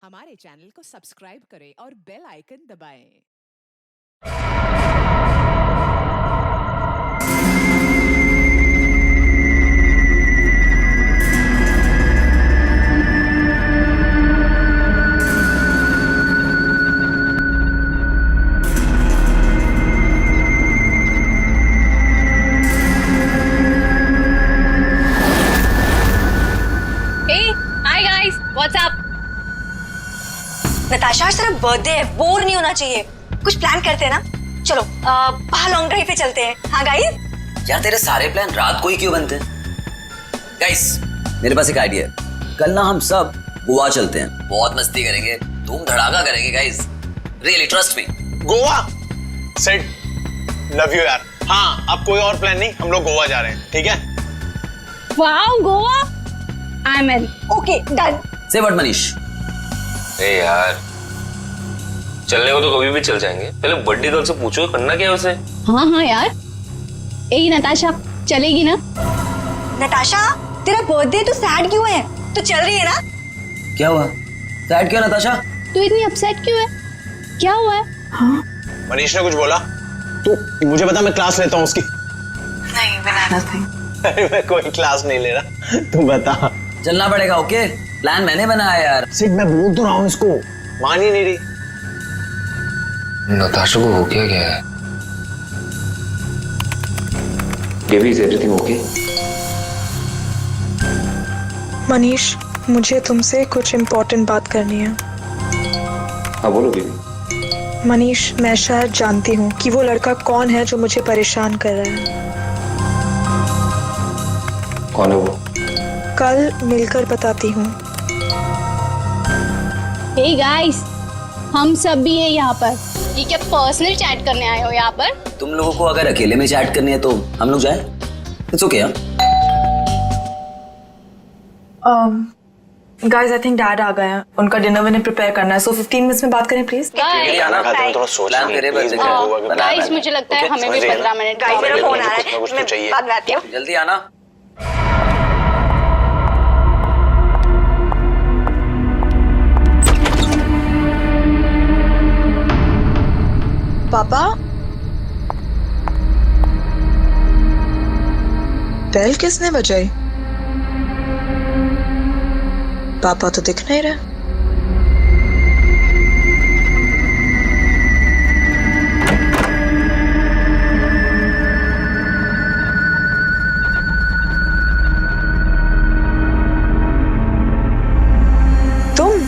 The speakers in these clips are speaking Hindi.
हमारे चैनल को सब्सक्राइब करें और बेल आइकन दबाएं। Hey, hi guys, what's up? Natasha आज तेरा बर्थडे है, बोर नहीं होना चाहिए। कुछ प्लान करते हैं ना। चलो बाहर लॉन्ग ड्राइव पे चलते हैं। हाँ गाइस। यार तेरे सारे प्लान रात को ही क्यों बनते हैं? गाइस मेरे पास एक आइडिया है। कल ना हम सब गोवा चलते हैं, बहुत मस्ती करेंगे, धूम धड़ाका करेंगे guys. Really trust me. Goa set, love you यार। हाँ अब कोई और प्लान नहीं, हम लोग गोवा जा रहे हैं, ठीक है? Wow, Goa? I'm in. Okay done. से व्हाट मनीष? ए यार चलने को तो कभी भी चल जाएंगे, पहले बर्थडे गर्ल से पूछो करना क्या है उसे। हाँ यार। ए नताशा चलेगी ना? नताशा तेरा बर्थडे तो सैड क्यों है? तो चल रही है ना? क्या हुआ? सैड क्यों नताशा? तू इतनी अपसेट क्यों है? क्या हुआ है? मनीष ने कुछ बोला? तू मुझे बता, मैं क्लास लेता हूँ उसकी। नहीं बनाना था। अरे मैं कोई क्लास नहीं ले रहा, तू बता। चलना पड़ेगा। ओके प्लान मैंने बनाया यार। सिर्फ मैं बोल तो रहा हूँ इसको, मान ही नहीं रही। नताशा को हो क्या गया है? Baby is everything okay? Manish मुझे तुमसे कुछ इम्पोर्टेंट बात करनी है। हाँ बोलो बेबी। मनीष मैं शायद जानती हूँ कि वो लड़का कौन है जो मुझे परेशान कर रहा है। कौन है वो? कल मिलकर बताती हूँ। Hey guys, हम सब भी हैं यहाँ पर। ये क्या पर्सनल चैट करने आए हो यहाँ पर? तुम लोगों को अगर अकेले में चैट करनी है तो हम लोग जाए। इट्स ओके यार। गाइस आई थिंक डैड आ गए हैं, उनका डिनर विनर प्रिपेयर करना है, सो 15 मिनट्स में बात करें प्लीज। खाना खाते हैं थोड़ा सोच प्लान तेरे बर्थडे का। गाइस मुझे लगता है हमें भी 15 मिनट गाइस मेरा फोन आ रहा कुछ ना कुछ है, तो मैं चाहिए। बाद में आती हूँ। जल्दी आना। पापा बेल किसने बजाई? पापा तो दिख नहीं रहे। तुम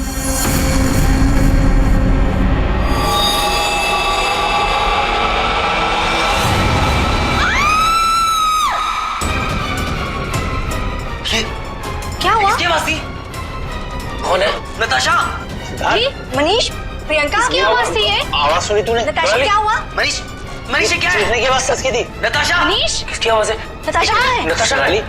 क्या हुआ? किसकी आवाज थी? कौन है? नताशा। मनीष, प्रियंका किसकी आवाज थी ये? आवाज सुनी तूने? नताशा क्या हुआ? मनीष मनीष ये क्या है? चीखने की आवाज किसकी थी? नताशा। मनीष? किसकी आवाज है? नताशा कहाँ है? नताशा रानी?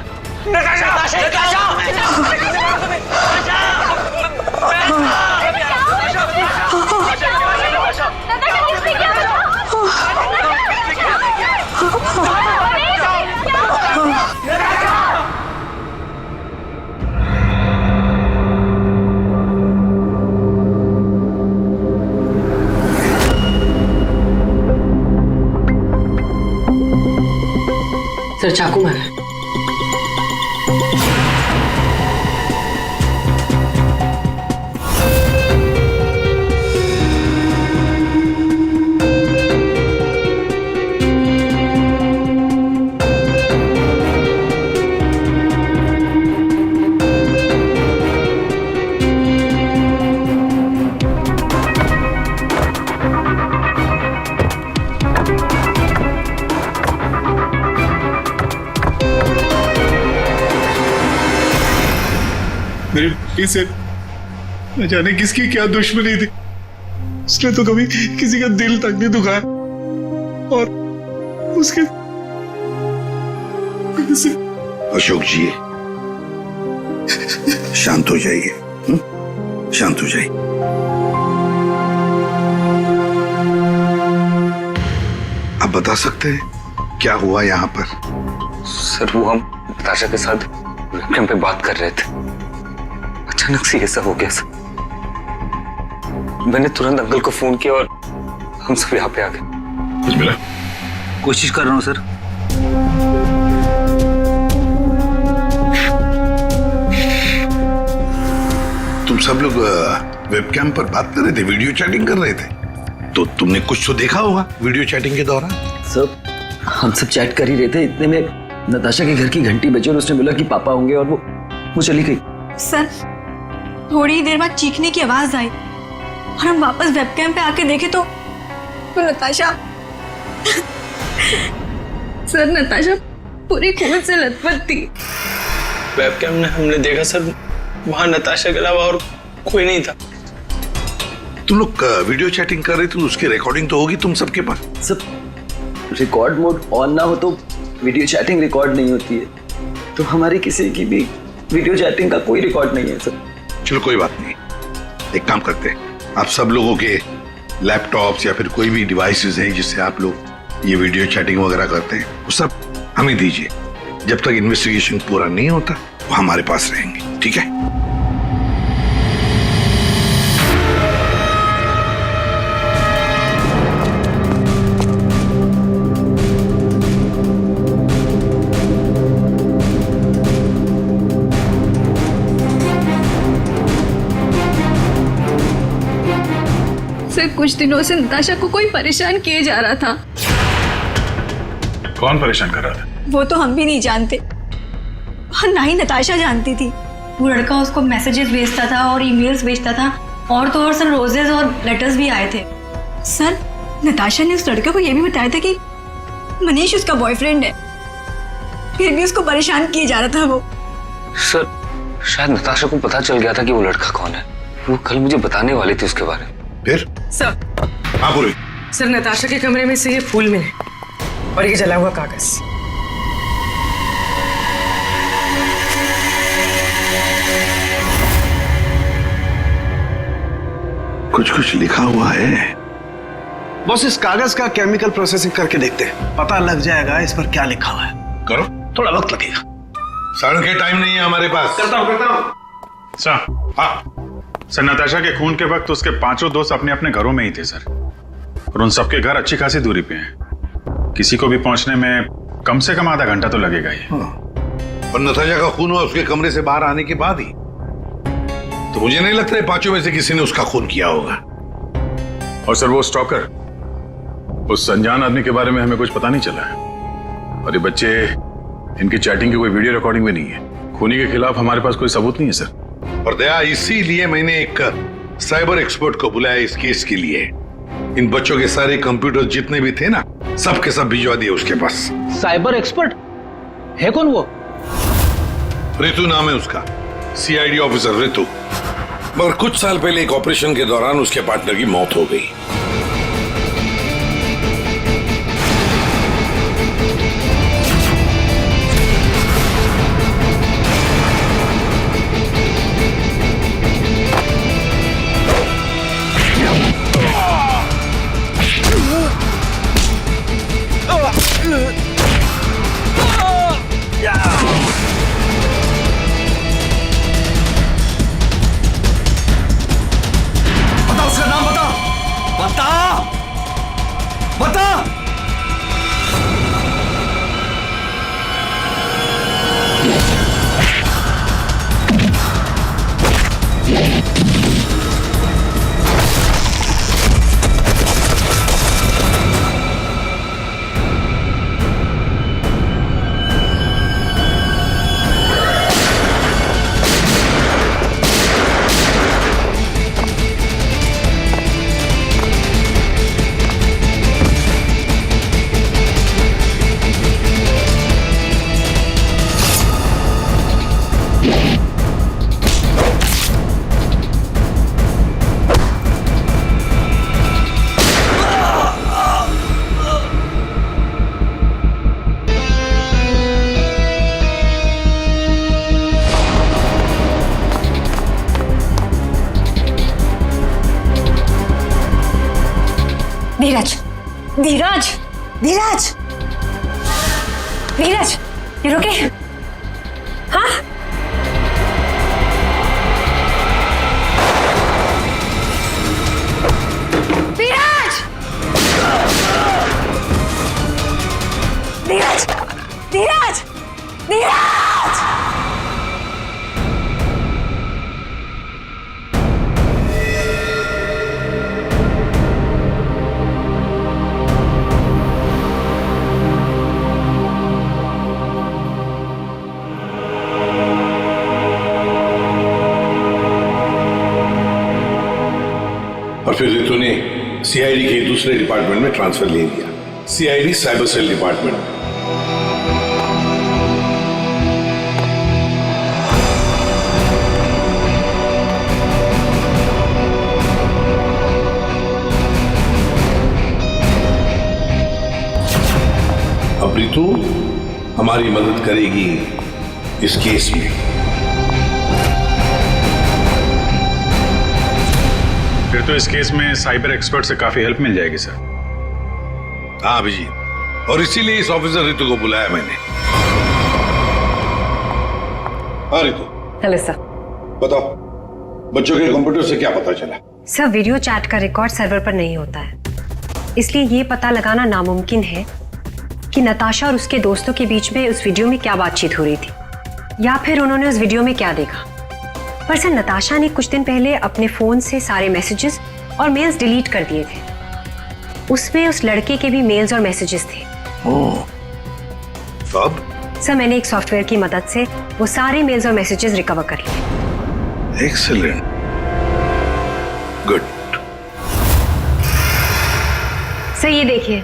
सर चाकू मारा। मेरे बेटी से न जाने किसकी क्या दुश्मनी थी। उसने तो कभी किसी का दिल तक नहीं दुखाया और उसके अशोक जी शांत हो जाइए, शांत हो जाइए। आप बता सकते हैं क्या हुआ यहाँ पर? सर वो हम नताशा के साथ वेबकैम पे बात कर रहे थे, अचानक से ये सब हो गया सर। मैंने तुरंत अंकल को फोन किया और हम सब यहाँ पे आ गए। कुछ मिला? कोशिश कर रहा हूँ सर। तुम सब लोग वेबकैम पर बात कर रहे थे, वीडियो चैटिंग कर रहे थे, तो तुमने कुछ तो देखा होगा वीडियो चैटिंग के दौरान। सर हम सब चैट कर ही रहे थे, इतने में नताशा के घर की घंटी बजी और उसने बोला कि पापा होंगे और वो चली गई। सर थोड़ी देर बाद चीखने की आवाज आई और हम वापस वेबकैम पे आके देखे तो नताशा सर नताशा पूरी खून से लथपथ थी। वेबकैम में हमने देखा सर, वहां नताशा के अलावा और कोई नहीं था। तुम लोग वीडियो चैटिंग कर रहे थे तो उसकी रिकॉर्डिंग तो होगी तुम सबके पास। सब रिकॉर्ड मोड ऑन ना हो तो वीडियो चैटिंग रिकॉर्ड नहीं होती है, तो हमारी किसी की भी वीडियो चैटिंग का कोई रिकॉर्ड नहीं है सर। चलो कोई बात नहीं, एक काम करते हैं, आप सब लोगों के लैपटॉप्स या फिर कोई भी डिवाइसेस हैं जिससे आप लोग ये वीडियो चैटिंग वगैरह करते हैं, वो सब हमें दीजिए। जब तक इन्वेस्टिगेशन पूरा नहीं होता वो हमारे पास रहेंगे, ठीक है? सर कुछ दिनों से नताशा को कोई परेशान किए जा रहा था। कौन परेशान कर रहा था? वो तो हम भी नहीं जानते और ना ही नताशा जानती थी। वो लड़का उसको मैसेजेस भेजता था और ईमेल्स भेजता था, और तो और सर रोजेस और लेटर्स भी आए थे। सर नताशा ने उस लड़के को यह भी बताया था कि मनीष उसका बॉयफ्रेंड है, फिर भी उसको परेशान किए जा रहा था वो। सर शायद नताशा को पता चल गया था कि वो लड़का कौन है, वो कल मुझे बताने वाली थी उसके बारे में। फिर? सर हाँ बोलो। सर नताशा के कमरे में से ये फूल मिले और ये जला हुआ कागज। कुछ लिखा हुआ है। बस इस कागज का केमिकल प्रोसेसिंग करके देखते हैं, पता लग जाएगा इस पर क्या लिखा हुआ है। करो, थोड़ा वक्त लगेगा। साढ़े के टाइम नहीं है हमारे पास। करता हूँ। सर हाँ सर, नताशा के खून के वक्त उसके पांचों दोस्त अपने अपने घरों में ही थे सर, और उन सबके घर अच्छी खासी दूरी पे हैं। किसी को भी पहुंचने में कम से कम आधा घंटा तो लगेगा ही। और नताशा का खून हुआ उसके कमरे से बाहर आने के बाद ही, तो मुझे नहीं लगता है पांचों में से किसी ने उसका खून किया होगा। और सर वो स्टॉकर, उस अनजान आदमी के बारे में हमें कुछ पता नहीं चला है, और ये बच्चे, इनकी चैटिंग की कोई वीडियो रिकॉर्डिंग भी नहीं है। खूनी के खिलाफ हमारे पास कोई सबूत नहीं है सर। और दया, इसीलिए मैंने एक साइबर एक्सपर्ट को बुलाया इस केस के लिए। इन बच्चों के सारे कंप्यूटर जितने भी थे ना, सब के सब भिजवा दिए उसके पास। साइबर एक्सपर्ट है कौन वो? ऋतु नाम है उसका, सीआईडी ऑफिसर ऋतु। मगर कुछ साल पहले एक ऑपरेशन के दौरान उसके पार्टनर की मौत हो गई। धीरज, धीरज, धीरज, धीरज, ये रुके। हाँ और फिर रितु ने सीआईडी के दूसरे डिपार्टमेंट में ट्रांसफर ले लिया, सीआईडी साइबर सेल डिपार्टमेंट। अब रितु हमारी मदद करेगी इस केस में। फिर तो इस केस में साइबर एक्सपर्ट से काफी हेल्प मिल जाएगी सर। हाँ अभिजीत, और इसीलिए इस ऑफिसर रितु को बुलाया मैंने। हाँ रितु। Hello sir. बताओ, बच्चों के कंप्यूटर से क्या पता चला? सर, वीडियो चैट का रिकॉर्ड सर्वर पर नहीं होता है, इसलिए ये पता लगाना नामुमकिन है कि नताशा और उसके दोस्तों के बीच में उस वीडियो में क्या बातचीत हो रही थी, या फिर उन्होंने उस वीडियो में क्या देखा। पर सर, नताशा ने कुछ दिन पहले अपने फोन से सारे मैसेजेस और मेल्स डिलीट कर दिए थे। उसमें उस लड़के के भी मेल्स और मैसेजेस थे। कब? सर, मैंने एक सॉफ्टवेयर की मदद से वो सारे मेल्स और मैसेजेस रिकवर कर लिए। Excellent, good. सर ये देखिए,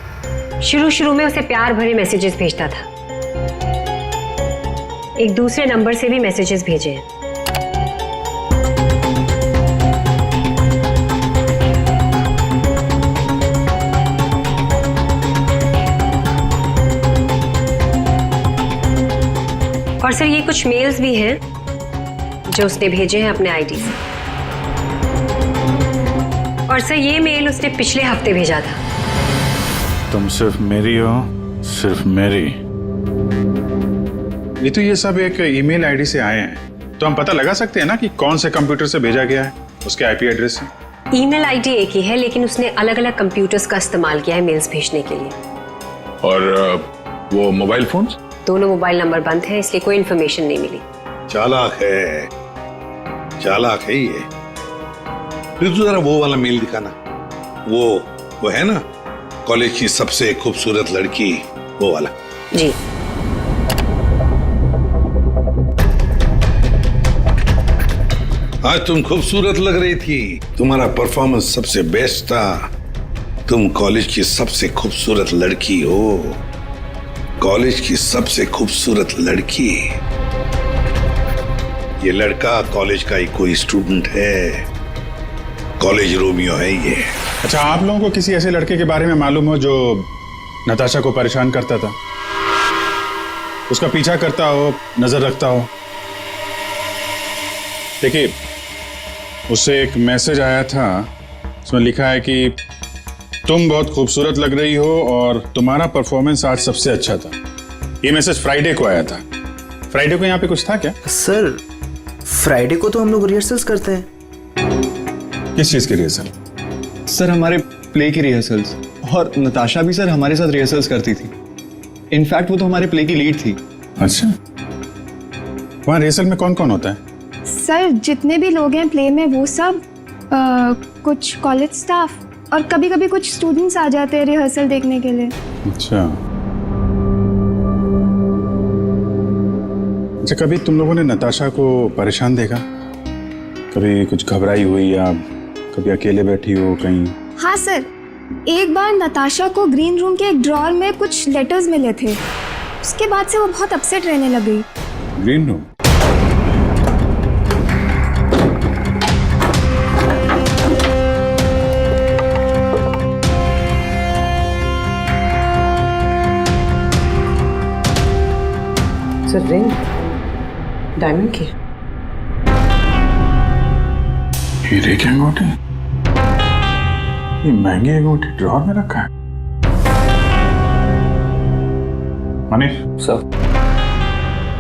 शुरू में उसे प्यार भरे मैसेजेस भेजता था। एक दूसरे नंबर से भी मैसेजेस भेजे हैं। और सर, ये कुछ मेल्स भी हैं जो उसने भेजे हैं अपने आईडी से। और सर, ये मेल उसने पिछले हफ्ते भेजा था। तुम सिर्फ मेरी हो, सिर्फ मेरी। ये तो ये सब एक ईमेल आईडी से आए हैं, तो हम पता लगा सकते हैं ना कि कौन से कंप्यूटर से भेजा गया है, उसके आईपी एड्रेस से। ईमेल आईडी एक ही है, लेकिन उसने अलग अलग कंप्यूटर्स का इस्तेमाल किया है मेल्स भेजने के लिए। और वो मोबाइल फोन्स? दोनों मोबाइल नंबर बंद है, इसलिए कोई इन्फॉर्मेशन नहीं मिली। चालाक है, चालाक है ये। फिर तो जरा वो वाला मेल दिखाना। वो है ना, कॉलेज की सबसे खूबसूरत लड़की, वो वाला। जी। आज तुम खूबसूरत लग रही थी, तुम्हारा परफॉर्मेंस सबसे बेस्ट था। तुम कॉलेज की सबसे खूबसूरत लड़की हो, कॉलेज की सबसे खूबसूरत लड़की। ये लड़का कॉलेज का ही कोई स्टूडेंट है, कॉलेज रोमियो है ये। अच्छा, आप लोगों को किसी ऐसे लड़के के बारे में मालूम हो जो नताशा को परेशान करता था, उसका पीछा करता हो, नजर रखता हो? देखिए, उससे एक मैसेज आया था, उसमें लिखा है कि तुम बहुत खूबसूरत लग रही हो और तुम्हारा परफॉर्मेंस आज सबसे अच्छा था। ये मैसेज फ्राइडे को आया था। फ्राइडे को यहाँ पे कुछ था क्या? सर, फ्राइडे को तो हम लोग रिहर्सल्स करते हैं। किस चीज की रिहर्सल? सर, हमारे प्ले की रिहर्सल्स। और नताशा भी सर हमारे साथ रिहर्सल्स करती थी। इनफैक्ट वो तो हमारे प्ले की लीड थी। अच्छा, वहाँ रिहर्सल में कौन कौन होता है? सर, जितने भी लोग हैं प्ले में वो सब, कुछ कॉलेज स्टाफ और कभी कभी कुछ स्टूडेंट्स आ जाते हैं रिहर्सल देखने के लिए। अच्छा, कभी तुम लोगों ने नताशा को परेशान देखा? कभी कुछ घबराई हुई या कभी अकेले बैठी हो कहीं? हाँ सर, एक बार नताशा को ग्रीन रूम के एक ड्रॉअर में कुछ लेटर्स मिले थे। उसके बाद से वो बहुत अपसेट रहने लग गई। Green room? Sir, ring diamond की। हीरे की अंगूठी? ये महंगी अंगूठी ड्रॉअर में रखा है? मनीष सर,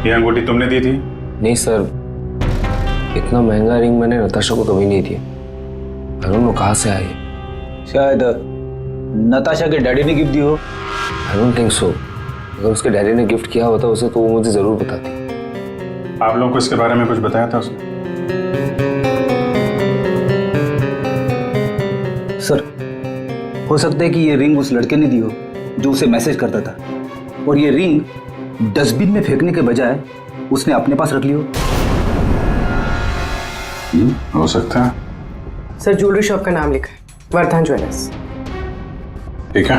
ये अंगूठी तुमने दी थी? नहीं सर, इतना महंगा रिंग मैंने नताशा को कभी नहीं दिया। आई डोंट नो कहाँ से आई। शायद नताशा के डैडी ने गिफ्ट दी हो। I don't think so. अगर उसके डैडी ने गिफ्ट किया होता उसे तो वो मुझे जरूर बताती। आप लोगों को इसके बारे में कुछ बताया था उसने? सर, हो सकता है कि ये रिंग उस लड़के ने दी हो जो उसे मैसेज करता था, और ये रिंग डस्टबिन में फेंकने के बजाय उसने अपने पास रख ली हो। हो सकता है। सर, ज्वेलरी शॉप का नाम लिखा है। वर्धन ज्वेलर्स। ठीक है,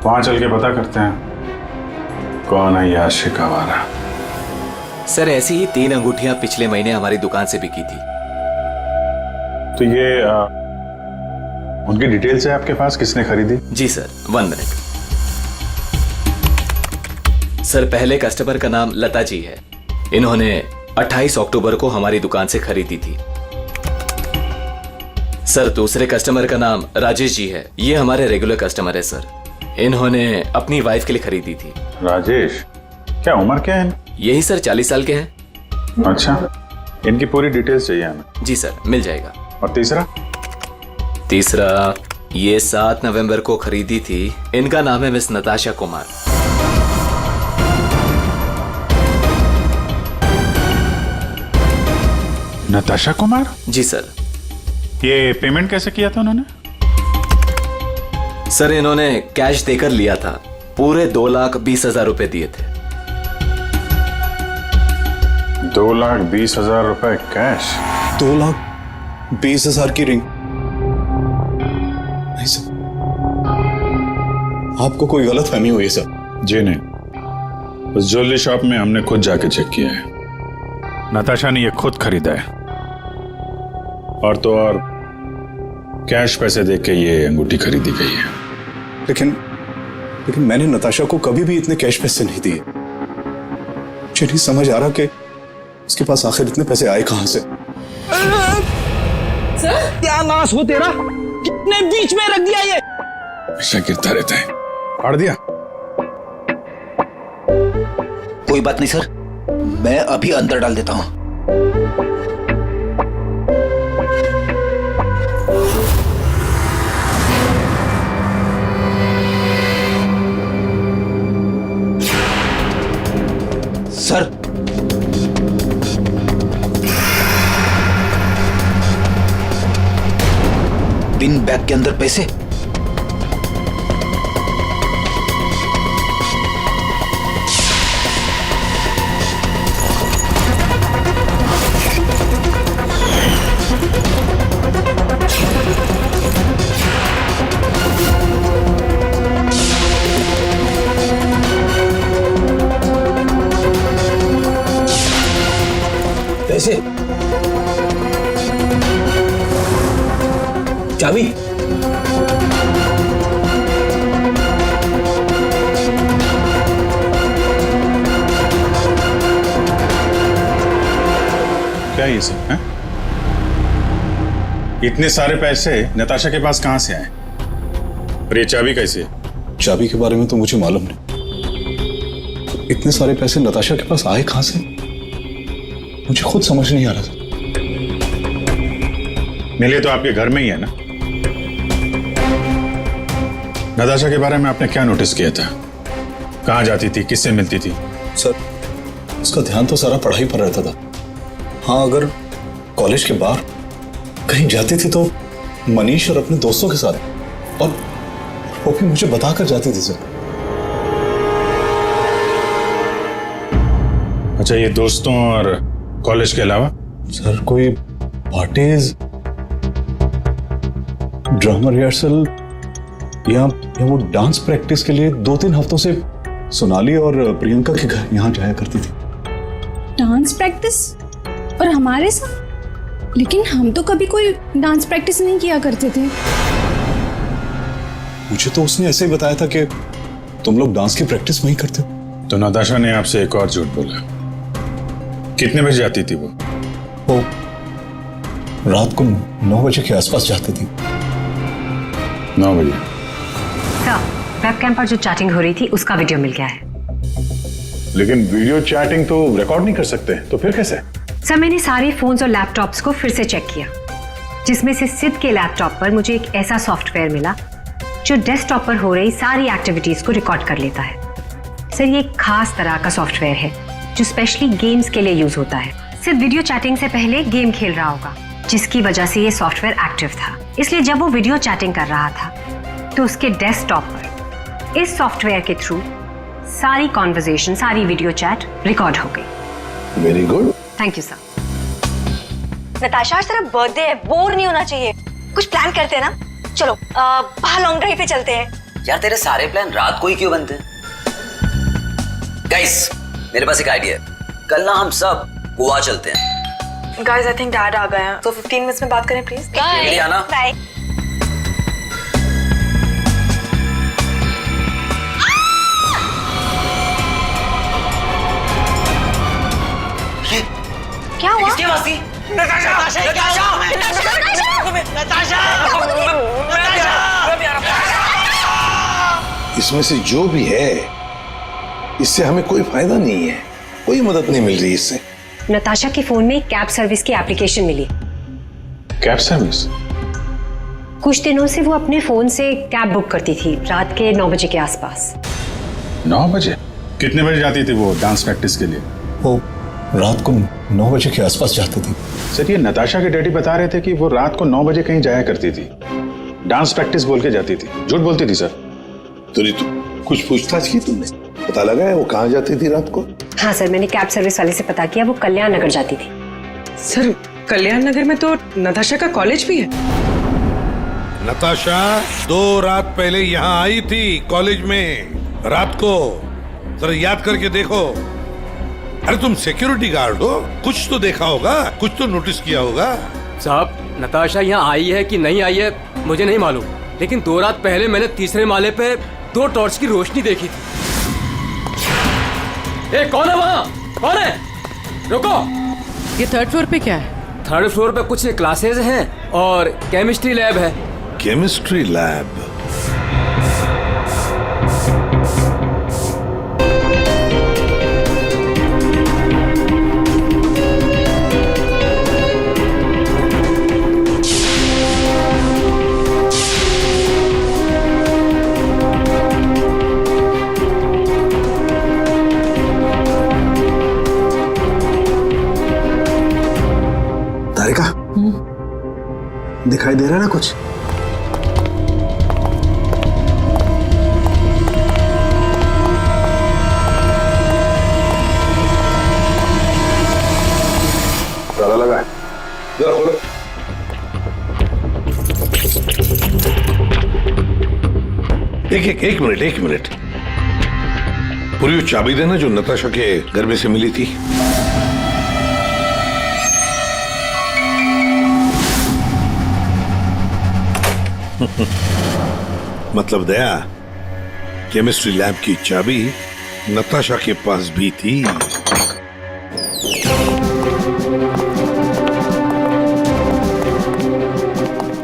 वहां चल के पता करते हैं कौन है ये आशिक आवारा। सर ऐसी ही 3 अंगूठियां पिछले महीने हमारी दुकान से बिकी थी। तो ये उनकी डिटेल्स है आपके पास, किसने खरीदी? जी सर, 1 मिनट। सर पहले कस्टमर का नाम लता जी है। इन्होंने 28 अक्टूबर को हमारी दुकान से खरीदी थी। सर दूसरे कस्टमर का नाम राजेश जी है। ये हमारे रेगुलर कस्टमर है सर। इन्होंने अपनी वाइफ के लिए खरीदी थी। राजेश, क्या उम्र क्या है? यही सर 40 साल के हैं। अच्छा, इनकी पूरी डिटेल्स चाहिए हमें। जी सर, मिल जाएगा। और तीसरा ये 7 नवंबर को खरीदी थी। इनका नाम है मिस नताशा कुमार। नताशा कुमार? जी सर। ये पेमेंट कैसे किया था उन्होंने? सर इन्होंने कैश देकर लिया था। पूरे 2,20,000 रुपए दिए थे। 2,20,000 रुपए कैश? 2,20,000 की रिंग? नहीं सर, आपको कोई गलत फहमी हुई है सर। जी नहीं, उस ज्वेलरी शॉप में हमने खुद जाके चेक किया है। नताशा ने ये खुद खरीदा है, और तो और कैश पैसे देके के ये अंगूठी खरीदी गई है। लेकिन मैंने नताशा को कभी भी इतने कैश पैसे नहीं दिए। मुझे नहीं समझ आ रहा कि उसके पास आखिर इतने पैसे आए कहां से। सर क्या नाश हो तेरा, कितने बीच में रख दिया ये। हमेशा गिरता रहता है। फाड़ दिया? कोई बात नहीं सर, मैं अभी अंदर डाल देता हूं। सर पिन बैग के अंदर पैसे? पैसे? चाबी? क्या ये सब है? इतने सारे पैसे नताशा के पास कहां से आए? और ये चाबी कैसे है? चाबी के बारे में तो मुझे मालूम नहीं। इतने सारे पैसे नताशा के पास आए कहां से, मुझे खुद समझ नहीं आ रहा था। मिले तो आपके घर में ही है ना? नताशा के बारे में आपने क्या नोटिस किया था? कहां जाती थी, किससे मिलती थी? सर उसका ध्यान तो सारा पढ़ाई पर रहता था। हाँ, अगर कॉलेज के बाहर कहीं जाती थी तो मनीष और अपने दोस्तों के साथ, और वो भी मुझे बताकर जाती थी सर। अच्छा, ये दोस्तों और कॉलेज के अलावा? सर कोई पार्टीज, ड्रामा रिहर्सल या वो डांस प्रैक्टिस के लिए 2-3 हफ्तों से सोनाली और प्रियंका के घर यहाँ जाया करती थी। Dance practice? और हमारे साथ? लेकिन हम तो कभी कोई डांस प्रैक्टिस नहीं किया करते थे। मुझे तो उसने ऐसे ही बताया था कि तुम लोग डांस की प्रैक्टिस वहीं करते हो। तो नताशा ने आपसे एक और झूठ बोला। कितने बजे जाती थी वो? रात को 9 बजे के आसपास जाती थी। 9 बजे? सर, वेबकैम पर जो चैटिंग हो रही थी उसका वीडियो मिल गया है। लेकिन वीडियो चैटिंग तो रिकॉर्ड नहीं कर सकते, तो फिर कैसे? सर मैंने सारे फोन्स और लैपटॉप्स को फिर से चेक किया, जिसमें से सिद के लैपटॉप पर मुझे एक ऐसा सॉफ्टवेयर मिला जो डेस्कटॉप पर हो रही सारी एक्टिविटीज को रिकॉर्ड कर लेता है। सर ये एक खास तरह का सॉफ्टवेयर है जो स्पेशली गेम्स के लिए यूज होता है। सिर्फ वीडियो चैटिंग से पहले गेम खेल रहा होगा, जिसकी वजह से ये सॉफ्टवेयर एक्टिव था। इसलिए जब वो वीडियो चैटिंग कर रहा था तो उसके डेस्कटॉप पर इस सॉफ्टवेयर के थ्रू सारी कॉन्वर्सेशन, सारी वीडियो चैट रिकॉर्ड हो गई। Very good. Thank you sir. Natasha आज तेरा बर्थडे है, बोर नहीं होना चाहिए। कुछ प्लान करते हैं ना। चलो बाहर लॉन्ग ड्राइव पे चलते हैं। यार तेरे सारे प्लान रात को ही क्यों बनते हैं? गाइस मेरे पास एक आइडिया है, कल ना हम सब गोवा चलते हैं। गाइस आई थिंक डैड आ गए हैं, तो 15 मिनट्स में बात करें प्लीज। बाय आना। बाय। क्या हुआ? किसकी आवाज थी? नताशा! इसमें से जो भी है इससे हमें कोई फायदा नहीं है, कोई मदद नहीं मिल रही इससे। नताशा के फोन में कैब सर्विस की एप्लीकेशन मिली। Cab service? कुछ दिनों से वो अपने फोन से कैब बुक करती थी रात के 9 बजे के आसपास। 9 बजे? कितने बजे जाती थी वो डांस प्रैक्टिस के लिए? वो रात को 9 बजे के आसपास जाती थी। सर ये नताशा के डैडी बता रहे थे कि वो रात को 9 बजे कहीं जाया करती थी, डांस प्रैक्टिस बोल के जाती थी। झूठ बोलती थी सर? तो कुछ पूछताछ की तुमने? पता लगा है वो कहाँ जाती थी रात को? हाँ सर, मैंने कैब सर्विस वाले से पता किया, वो कल्याण नगर जाती थी। सर कल्याण नगर में तो नताशा का कॉलेज भी है। नताशा 2 रात पहले यहाँ आई थी कॉलेज में रात को, जरा याद करके देखो। अरे तुम सिक्योरिटी गार्ड हो, कुछ तो देखा होगा, कुछ तो नोटिस किया होगा। साहब नताशा यहाँ आई है कि नहीं आई है मुझे नहीं मालूम, लेकिन 2 रात पहले मैंने 3रे माले पे 2 टॉर्च की रोशनी देखी थी। ए कौन है वहाँ? कौन है? रुको। ये 3rd फ्लोर पे क्या है? 3rd फ्लोर पे कुछ क्लासेस हैं और केमिस्ट्री लैब है। Chemistry lab? दिखाई दे रहा है ना कुछ? ताला लगा है, जरा खोलो। एक मिनट। पूरी वो चाबी देना जो नताशा के घर में से मिली थी। मतलब दया, केमिस्ट्री लैब की चाबी नताशा के पास भी थी।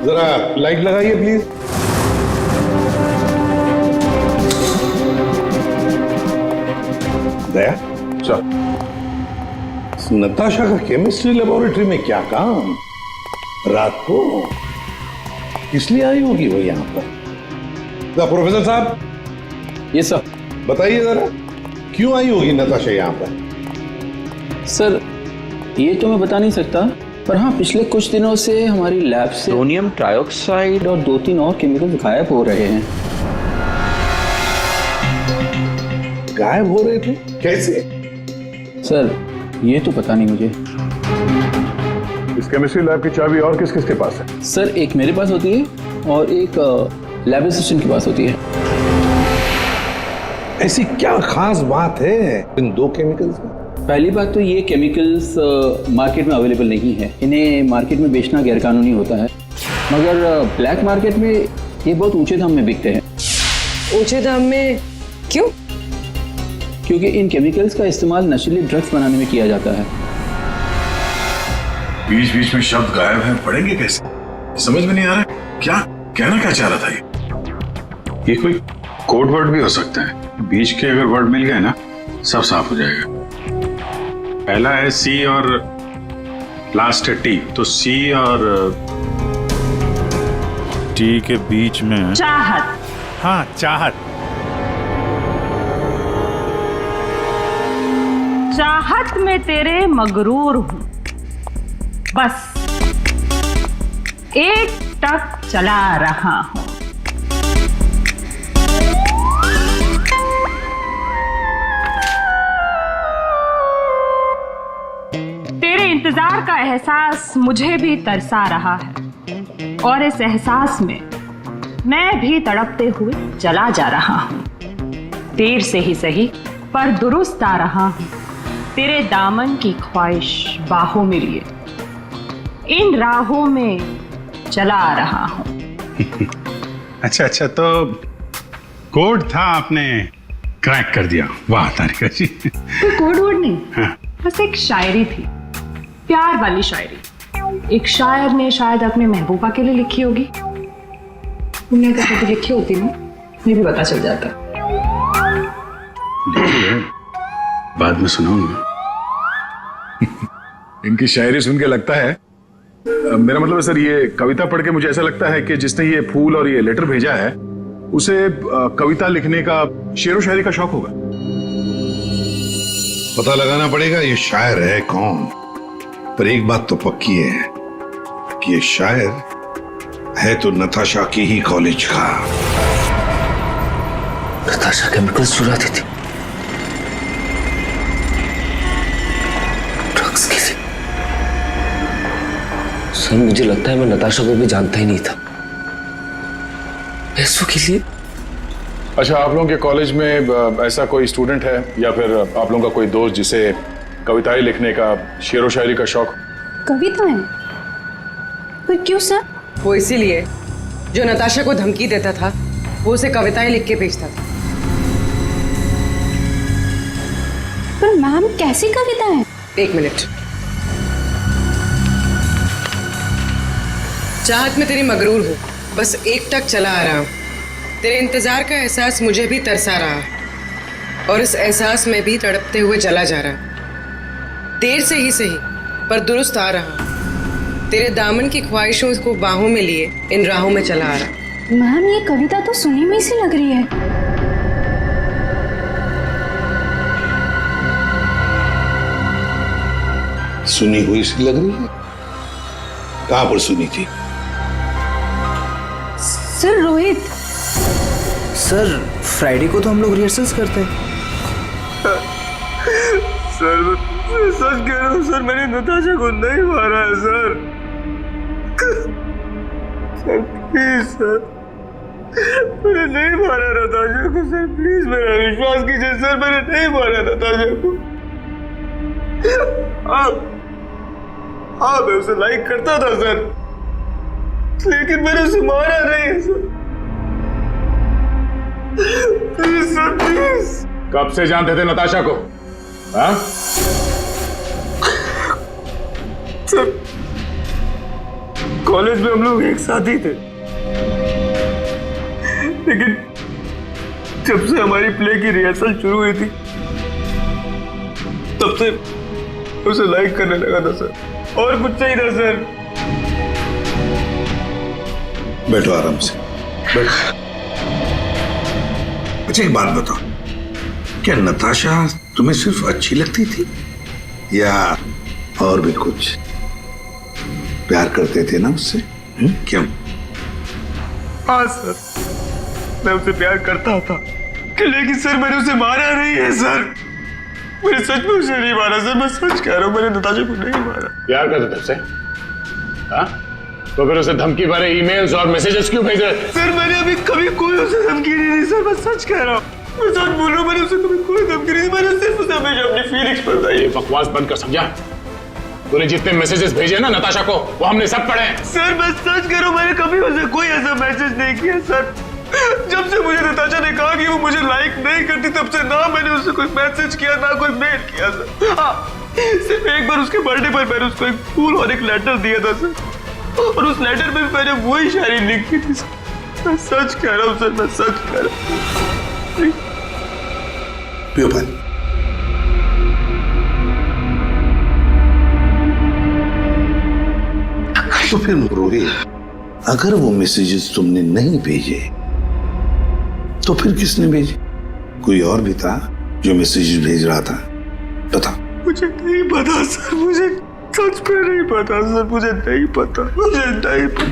जरा लाइट लगाइए प्लीज। दया सर, नताशा का केमिस्ट्री लेबोरेटरी में क्या काम रात को? इसलिए आई होगी वो यहाँ पर। प्रोफेसर साहब। Yes sir. बताइए जरा क्यों आई होगी नताशा यहाँ पर? सर ये तो मैं बता नहीं सकता, पर हाँ पिछले कुछ दिनों से हमारी लैब से सोडियम ट्राइऑक्साइड और 2-3 और केमिकल गायब हो रहे हैं। गायब हो रहे थे? कैसे? सर ये तो पता नहीं मुझे। इस केमिस्ट्री लैब की चाबी और किस किस के पास है? सर एक मेरे पास होती है और एक लैब असिस्टेंट के पास होती है। ऐसी क्या खास बात है इन 2 केमिकल्स में? पहली बात तो ये केमिकल्स मार्केट में अवेलेबल नहीं है, इन्हें मार्केट में बेचना गैरकानूनी होता है, मगर ब्लैक मार्केट में ये बहुत ऊंचे दाम में बिकते हैं। ऊंचे दाम में क्यों? क्योंकि इन केमिकल्स का इस्तेमाल नशीले ड्रग्स बनाने में किया जाता है। बीच बीच में शब्द गायब हैं, पढ़ेंगे कैसे? समझ में नहीं आ रहा क्या कहना क्या चाह रहा था ये कोई कोड वर्ड भी हो सकता है। बीच के अगर वर्ड मिल गए ना सब साफ हो जाएगा। पहला है सी और लास्ट है टी, तो सी और टी के बीच में चाहत। हाँ चाहत। चाहत में तेरे मगरूर हूं, बस एक टक चला रहा हूं। तेरे इंतजार का एहसास मुझे भी तरसा रहा है। और इस एहसास में मैं भी तड़पते हुए चला जा रहा हूं। देर से ही सही पर दुरुस्त आ रहा हूं, तेरे दामन की ख्वाहिश बाहों में लिए इन राहों में चला आ रहा हूं। अच्छा अच्छा, तो कोड था, आपने क्रैक कर दिया। वाह तारिका जी। कोई कोड वर्ड नहीं, हाँ। बस एक शायरी थी, प्यार वाली शायरी। एक शायर ने शायद अपने महबूबा के लिए लिखी होगी। तुमने अगर कभी लिखी होती ना, मुझे भी पता चल जाता। बाद में सुनाऊंगा। इनकी शायरी सुन के लगता है, मेरा मतलब है सर, ये कविता पढ़ के मुझे ऐसा लगता है कि जिसने ये फूल और ये लेटर भेजा है उसे कविता लिखने का, शेरो शायरी का शौक होगा। पता लगाना पड़ेगा ये शायर है कौन। पर एक बात तो पक्की है कि ये शायर है तो नताशा की ही कॉलेज का। नताशा केमिकल्स चुराती थी ड्रग्स के लिए। सर मुझे लगता है मैं नताशा को भी जानता ही नहीं था। पैसों के लिए। अच्छा, आप लोगों के कॉलेज में ऐसा कोई स्टूडेंट है या फिर आप लोगों का कोई दोस्त जिसे कविताएं लिखने का, शेरो शायरी का शौक? कविताएं? पर क्यों सर? वो इसीलिए जो नताशा को धमकी देता था वो उसे कविताएं लिख के भेजता था। पर मैम कैसी कविताएं? एक मिनट। चाहत में तेरी मगरूर हूँ, बस एक टक चला आ रहा हूँ। तेरे इंतजार का एहसास मुझे भी तरसा रहा और इस एहसास में भी तड़पते हुए चला जा रहा। देर से ही सही पर दुरुस्त आ रहा। तेरे दामन की ख्वाहिशों को बाहों में लिए इन राहों में चला आ रहा। मैम ये कविता तो सुनी हुई सी लग रही है। सुनी हुई सी लग रही है? कहां पर सुनी थी? सर रोहित। सर फ्राइडे को तो हम लोग रिहर्सल्स करते हैं। सर मैं सच कह रहा हूँ सर, मैंने नताशा को नहीं मारा है सर। सर प्लीज सर, मैंने नहीं मारा नताशा को सर, प्लीज मेरा विश्वास कीजिए सर, मैंने नहीं मारा नताशा को। मैं उसे लाइक करता था सर, लेकिन मैंने उसे मारा नहीं है सर। Please sir please. कब से जानते थे नताशा को? हाँ? सर कॉलेज में हम लोग एक साथ ही थे, लेकिन जब से हमारी प्ले की रिहर्सल शुरू हुई थी तब से उसे लाइक करने लगा था सर, और कुछ नहीं था सर। बैठो आराम से, बैठो। अच्छा एक बात बताओ, क्या नताशा तुम्हें सिर्फ अच्छी लगती थी या और भी कुछ? प्यार करते थे ना उससे? क्यों? हाँ सर, मैं उसे प्यार करता था, लेकिन सर मैंने उसे मारा नहीं है सर। मैंने सच में उसे नहीं मारा सर, मैं सच कह रहा हूँ, मैंने नताशा को नहीं मारा। प्यार करते थे उससे? हाँ? तो फिर उसे धमकी भरे ईमेल्स और मैसेजेस क्यों भेज रहे? सर मैंने अभी कभी कोई उसे धमकी नहीं दी सर, मैं सच कह रहा हूँ, मैं सच बोल रहा हूँ, मैंने उसे कभी कोई धमकी नहीं दी, मैंने सिर्फ उसे हमेशा अपनी फीलिंग्स बताई। ये बकवास बंद कर, समझा? तूने जितने मैसेजेस भेजे ना नताशा को, वो हमने सब पढ़े। सर मैं सच कह रहा हूँ, मैंने कभी उसे कोई ऐसा मैसेज नहीं किया सर। जब से मुझे नताशा ने कहा कि वो मुझे लाइक नहीं करती, तब से ना मैंने उसे कोई मैसेज किया ना कोई मेल किया सर। हाँ, सिर्फ एक बार उसके बर्थडे पर मैंने उसको एक फूल और एक लेटर दिया था सर, और उस लेटर में मैंने वही शायरी लिखी थी सर। मैं सच कह रहा हूँ सर, मैं सच कह रहा हूँ। पियो पानी। तो फिर रोहित, अगर वो मैसेजेस तुमने नहीं भेजे तो फिर किसने भेजे? कोई और भी था जो मैसेजेस भेज रहा था? बताओ। मुझे नहीं पता सर, मुझे सच में नहीं पता सर, मुझे नहीं पता, मुझे नहीं पता।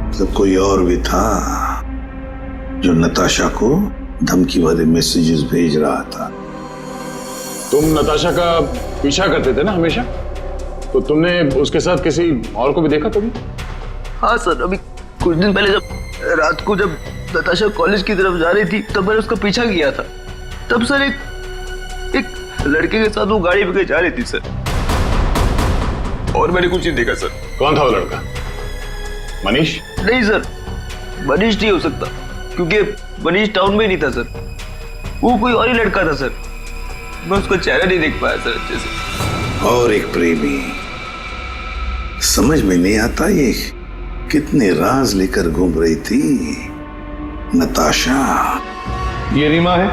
मतलब कोई और भी था जो नताशा को धमकी वाले मैसेजेस भेज रहा था? तुम नताशा का पीछा करते थे ना हमेशा, तो तुमने उसके साथ किसी और को भी देखा तुमने? हाँ सर, अभी कुछ दिन पहले जब रात को जब नताशा कॉलेज की तरफ जा रही थी तब मैंने उसका पीछा किया था। तब सर एक लड़के के साथ वो गाड़ी पे जा रही थी सर, और मैंने कुछ नहीं देखा सर। कौन था वो लड़का? मनीष? नहीं सर, मनीष नहीं हो सकता, क्योंकि मनीष टाउन में ही नहीं था सर, वो कोई और ही लड़का था सर। मैं उसका चेहरा नहीं देख पाया सर अच्छे से। और एक प्रेमी, समझ में नहीं आता ये कितने राज लेकर घूम रही थी नताशा। ये रीमा है,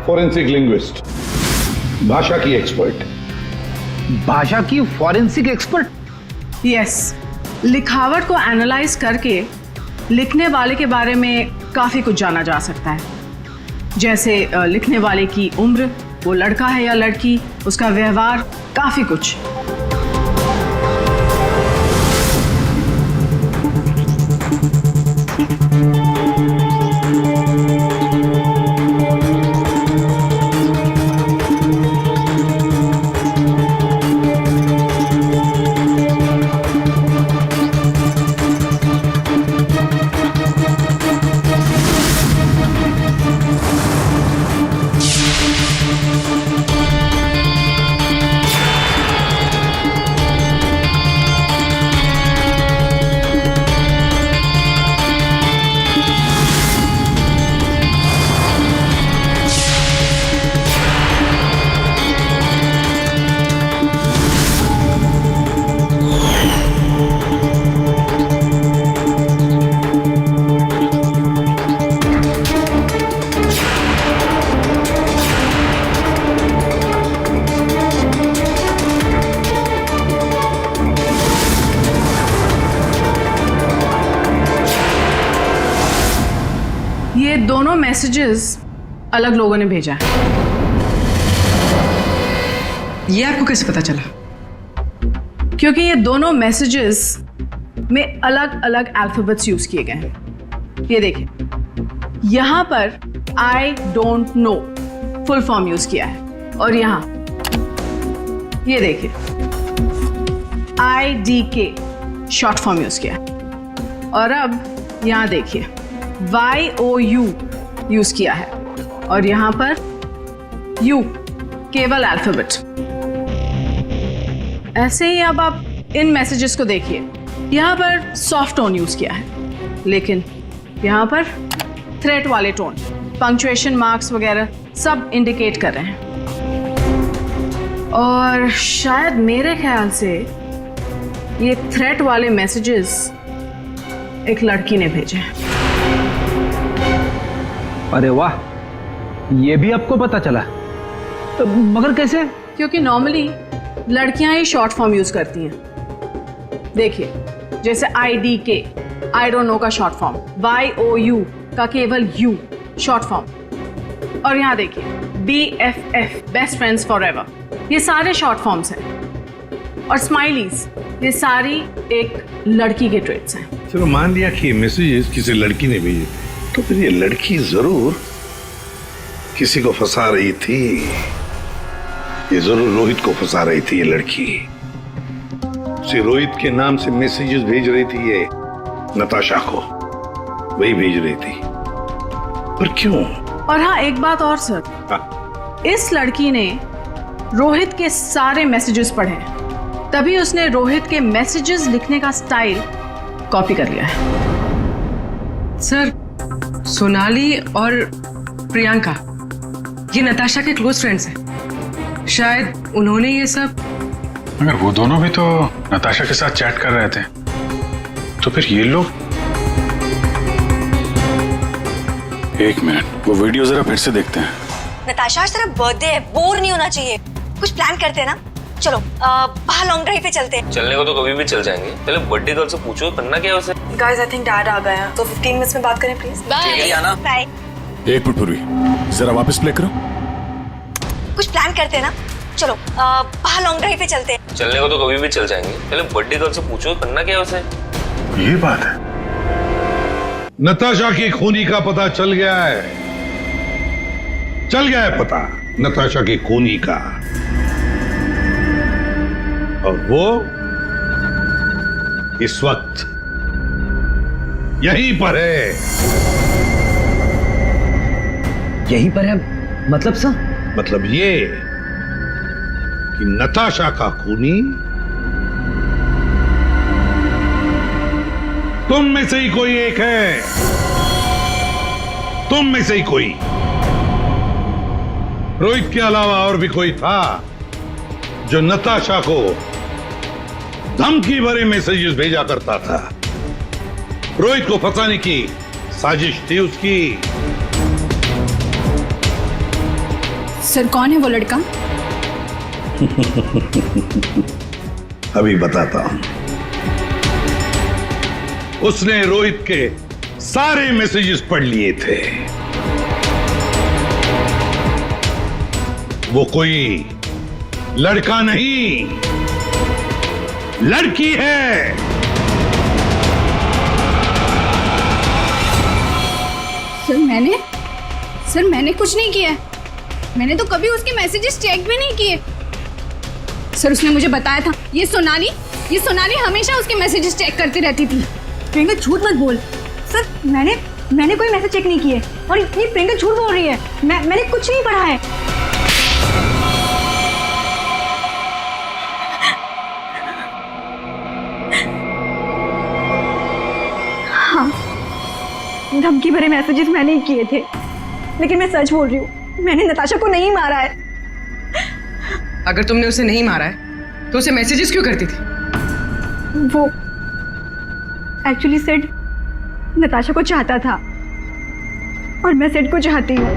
फॉरेंसिक लिंग्विस्ट, भाषा की एक्सपर्ट। भाषा की फॉरेंसिक एक्सपर्ट? यस, लिखावट को एनालाइज करके लिखने वाले के बारे में काफी कुछ जाना जा सकता है, जैसे लिखने वाले की उम्र, वो लड़का है या लड़की, उसका व्यवहार, काफी कुछ। ये दोनों मैसेजेस अलग लोगों ने भेजा है। ये आपको कैसे पता चला? क्योंकि ये दोनों मैसेजेस में अलग अलग अल्फाबेट्स यूज किए गए हैं। ये देखिए, यहां पर I don't know full form use किया है, और यहां ये देखिए IDK शॉर्ट फॉर्म यूज किया है, और अब यहां देखिए YOU यूज किया है, और यहां पर U केवल अल्फाबेट। ऐसे ही अब आप इन मैसेजेस को देखिए, यहां पर सॉफ्ट टोन यूज किया है, लेकिन यहां पर थ्रेट वाले टोन, पंक्चुएशन मार्क्स वगैरह सब इंडिकेट कर रहे हैं। और शायद मेरे ख्याल से ये थ्रेट वाले मैसेजेस एक लड़की ने भेजे हैं। अरे वाह, ये भी आपको पता चला? मगर कैसे? क्योंकि नॉर्मली लड़कियां ही शॉर्ट फॉर्म यूज करती हैं। देखिए, जैसे IDK आई डोंट नो का शॉर्ट फॉर्म, YOU का केवल U शॉर्ट फॉर्म, और यहां देखिए BFF बेस्ट फ्रेंड्स फॉरएवर, ये सारे शॉर्ट फॉर्म्स हैं। और स्माइलीज, ये सारी एक लड़की के ट्रेट्स हैं। चलो मान लिया कि मैसेजेस किसी लड़की ने भेजे, तो फिर ये लड़की जरूर किसी को फंसा रही थी। ये जरूर रोहित को फंसा रही थी ये लड़की। उसे रोहित के नाम से मैसेजेस भेज रही थी ये नताशा को, वही भेज रही थी। पर क्यों? और हाँ, एक बात और सर, इस लड़की ने रोहित के सारे मैसेजेस पढ़े, तभी उसने रोहित के मैसेजेस लिखने का स्टाइल कॉपी कर लिया है। सर, सोनाली और प्रियंका ये नताशा के क्लोज फ्रेंड्स हैं, शायद उन्होंने ये सब। मगर वो दोनों भी तो नताशा के साथ चैट कर रहे थे, तो फिर ये लोग। एक मिनट, वो वीडियो जरा फिर से देखते हैं। नताशा, आज तेरा बर्थडे है, बोर नहीं होना चाहिए, कुछ प्लान करते हैं ना। चलो बाहर लॉन्ग ड्राइव पे चलते हैं। चलने को तो कभी भी चल जाएंगे, पहले बर्थडे गर्ल से पूछो करना क्या है उसे। गाइस, आई थिंक डैड आ गए हैं, तो 15 मिनट्स में बात करें प्लीज। बाय। एक मिनट पूर्वी, जरा वापस प्ले करो। कुछ प्लान करते हैं ना। चलो बाहर लॉन्ग ड्राइव पे चलते हैं। चलने को तो कभी भी चल जाएंगे, पहले बर्थडे गर्ल से पूछो करना क्या है उसे। ये बात है। नताशा की खूनी का पता चल गया है, चल गया है पता नताशा की खूनी का। और वो इस वक्त यहीं पर है। यहीं पर है मतलब सर? मतलब ये कि नताशा का खूनी तुम में से ही कोई एक है। तुम में से ही कोई। रोहित के अलावा और भी कोई था जो नताशा को धमकी भरे मैसेजेस भेजा करता था। रोहित को फंसाने की साजिश थी उसकी। सर कौन है वो लड़का? अभी बताता हूं। उसने रोहित के सारे मैसेजेस पढ़ लिए थे। वो कोई लड़का नहीं, लड़की है। सर मैंने कुछ नहीं किया है। मैंने तो कभी उसके मैसेजेस चेक भी नहीं किए। सर उसने मुझे बताया था ये सोनाली हमेशा उसके मैसेजेस चेक करती रहती थी। प्रियंका झूठ मत बोल। सर मैंने कोई मैसेज चेक नहीं किए और इतनी प्रियंका झूठ बोल रही है। मैंने कुछ नहीं पढ़ा है। हाँ, धमकी भरे मैसेजेस मैंने ही किए थे, लेकिन मैं सच बोल रही हूँ, मैंने नताशा को नहीं मारा है। अगर तुमने उसे नहीं मारा है तो उसे मैसेजेस क्यों करती थी? वो एक्चुअली सेड नताशा को चाहता था और मैं सेड को चाहती हूँ।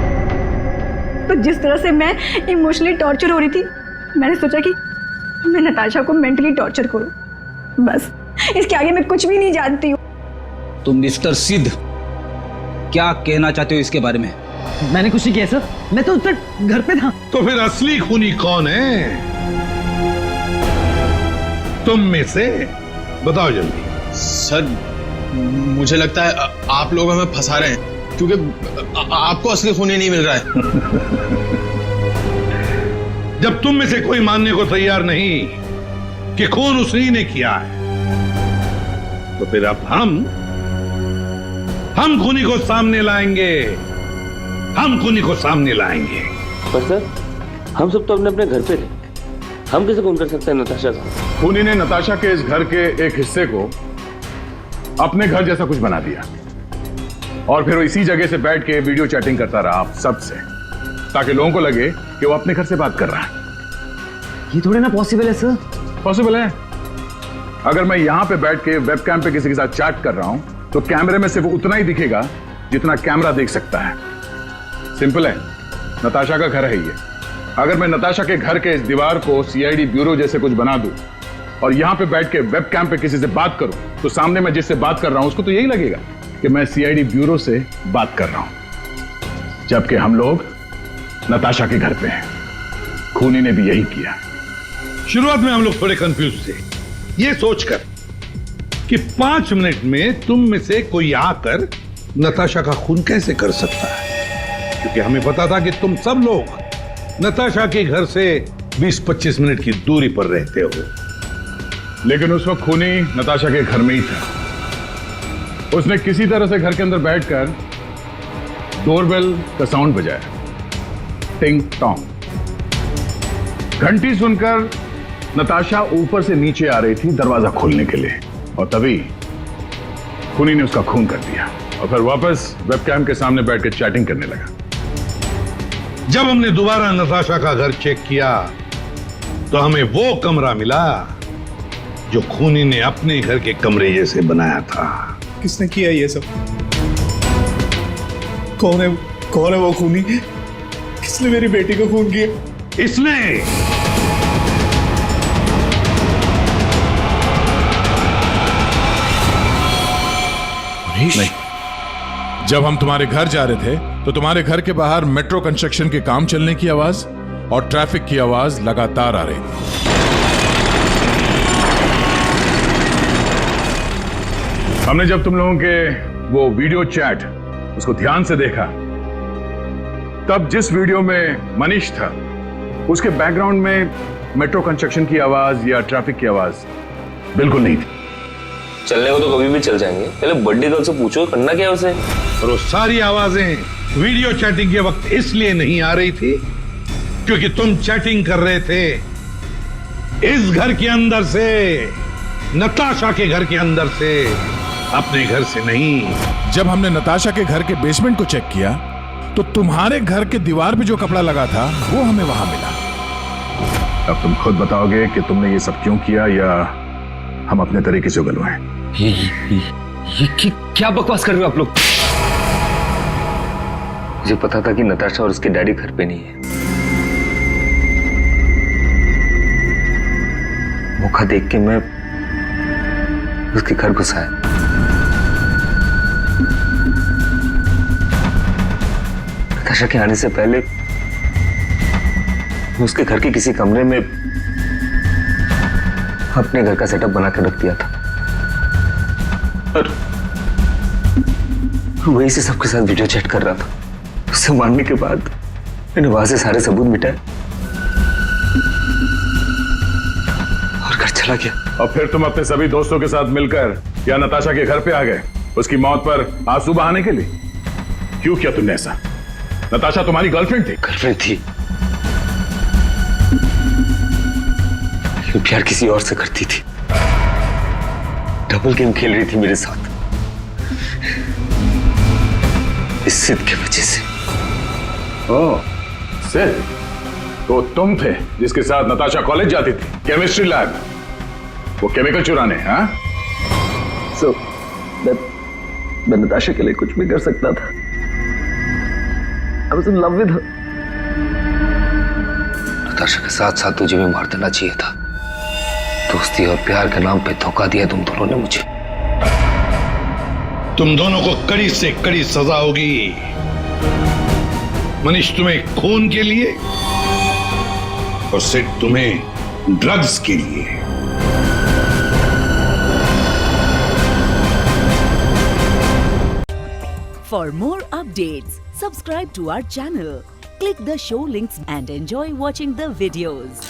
तो जिस तरह से मैं इमोशनली टॉर्चर हो रही थी, मैंने सोचा कि मैं नताशा को मेंटली टॉर्चर करूँ। बस इसके आगे मैं कुछ भी नहीं जानती हूँ। तुम मिस्टर सिद्ध क्या कहना चाहते हो इसके बारे में? मैंने कुछ नहीं किया सर, मैं तो उधर घर पे था। तो फिर असली खूनी कौन है? तुम में से बताओ जल्दी। सर मुझे लगता है आप लोग हमें फंसा रहे हैं, क्योंकि आपको असली खूनी नहीं मिल रहा है। जब तुम में से कोई मानने को तैयार नहीं कि खून उसी ने किया है, तो फिर अब हम खूनी को सामने लाएंगे। हम खूनी को सामने लाएंगे। पर सर हम सब तो अपने घर पे थे, हम कैसे खून कर सकते हैं नताशा का? खूनी ने नताशा के इस घर के एक हिस्से को अपने घर जैसा कुछ बना दिया और फिर वो इसी जगह से बैठ के वीडियो चैटिंग करता रहा आप सबसे, ताकि लोगों को लगे कि वो अपने घर से बात कर रहा है। ये थोड़ी ना पॉसिबल है सर। पॉसिबल है। अगर मैं यहां पे बैठ के वेबकैम पे किसी के साथ चैट कर रहा हूं तो कैमरे में सिर्फ उतना ही दिखेगा जितना कैमरा देख सकता है। सिंपल है, नताशा का घर है ये। अगर मैं नताशा के घर के इस दीवार को सीआईडी ब्यूरो जैसे कुछ बना दूं और यहां पे बैठ के वेबकैम पे किसी से बात करूं, तो सामने मैं जिससे बात कर रहा हूं उसको तो यही लगेगा कि मैं सीआईडी ब्यूरो से बात कर रहा हूं, जबकि हम लोग नताशा के घर पे हैं। खूनी ने भी यही किया। शुरुआत में हम लोग थोड़े कंफ्यूज थे, ये सोचकर कि 5 मिनट में तुम में से कोई आकर नताशा का खून कैसे कर सकता है, क्योंकि हमें पता था कि तुम सब लोग नताशा के घर से 20-25 मिनट की दूरी पर रहते हो। लेकिन उस वक्त खूनी नताशा के घर में ही था। उसने किसी तरह से घर के अंदर बैठकर डोरबेल का साउंड बजाया, टिंग टोंग। घंटी सुनकर नताशा ऊपर से नीचे आ रही थी दरवाजा खोलने के लिए, और तभी खूनी ने उसका खून कर दिया और फिर वापस वेबकैम के सामने बैठकर चैटिंग करने लगा। जब हमने दोबारा नताशा का घर चेक किया तो हमें वो कमरा मिला जो खूनी ने अपने घर के कमरे जैसे बनाया था। किसने किया ये सब? कौन है वो खूनी? किसने मेरी बेटी को खून किया? इसने। नहीं, जब हम तुम्हारे घर जा रहे थे तो तुम्हारे घर के बाहर मेट्रो कंस्ट्रक्शन के काम चलने की आवाज और ट्रैफिक की आवाज लगातार आ रही थी। हमने जब तुम लोगों के वो वीडियो चैट उसको ध्यान से देखा, तब जिस वीडियो में मनीष था उसके बैकग्राउंड में मेट्रो कंस्ट्रक्शन की आवाज या ट्रैफिक की आवाज बिल्कुल नहीं थी। चलने को तो कभी भी चल जाएंगे, पहले बर्थडे गर्ल से पूछो करना क्या है उसे। और वो सारी आवाजें वीडियो चैटिंग के वक्त इसलिए नहीं आ रही थी क्योंकि तुम चैटिंग कर रहे थे इस घर के अंदर से, नताशा के घर के अंदर से, अपने घर से नहीं। जब हमने नताशा के घर के बेसमेंट को चेक किया तो तुम्हारे घर के दीवार पे जो कपड़ा लगा था वो हमें वहां मिला। अब तुम खुद बताओगे कि तुमने ये सब क्यों किया या हम अपने तरीके से उगलवाएं? ये क्या बकवास कर रहे हो आप लोग? मुझे पता था कि नताशा और उसके डैडी घर पे नहीं है। मौका देख के मैं उसके घर घुसा है। नताशा के आने से पहले मैं उसके घर के किसी कमरे में अपने घर का सेटअप बना कर रख दिया था और वहीं से सबके साथ वीडियो चैट कर रहा था। उससे मारने के बाद मैंने वहां से सारे सबूत मिटाए और घर चला गया। और फिर तुम अपने सभी दोस्तों के साथ मिलकर या नताशा के घर पे आ गए उसकी मौत पर आंसू बहाने के लिए। क्यों किया तुमने ऐसा? नताशा तुम्हारी गर्लफ्रेंड थी। गर्लफ्रेंड थी, लेकिन प्यार किसी और से करती थी। डबल गेम खेल रही थी मेरे साथ, इस सिद्ध की वजह से। ओह, सिद्ध? तो तुम थे जिसके साथ नताशा कॉलेज जाती थी, केमिस्ट्री लैब, वो केमिकल चुराने? हाँ? So, मैं नताशा के लिए कुछ भी कर सकता था। I was in love with her. Natasha के साथ साथ तुझे भी मार देना चाहिए था। दोस्ती और प्यार के नाम पे धोखा दिया तुम दोनों ने मुझे। तुम दोनों को कड़ी से कड़ी सजा होगी। मनीष तुम्हें खून के लिए और सिड तुम्हें ड्रग्स के लिए। For more updates, subscribe to our channel, click the show links and enjoy watching the videos.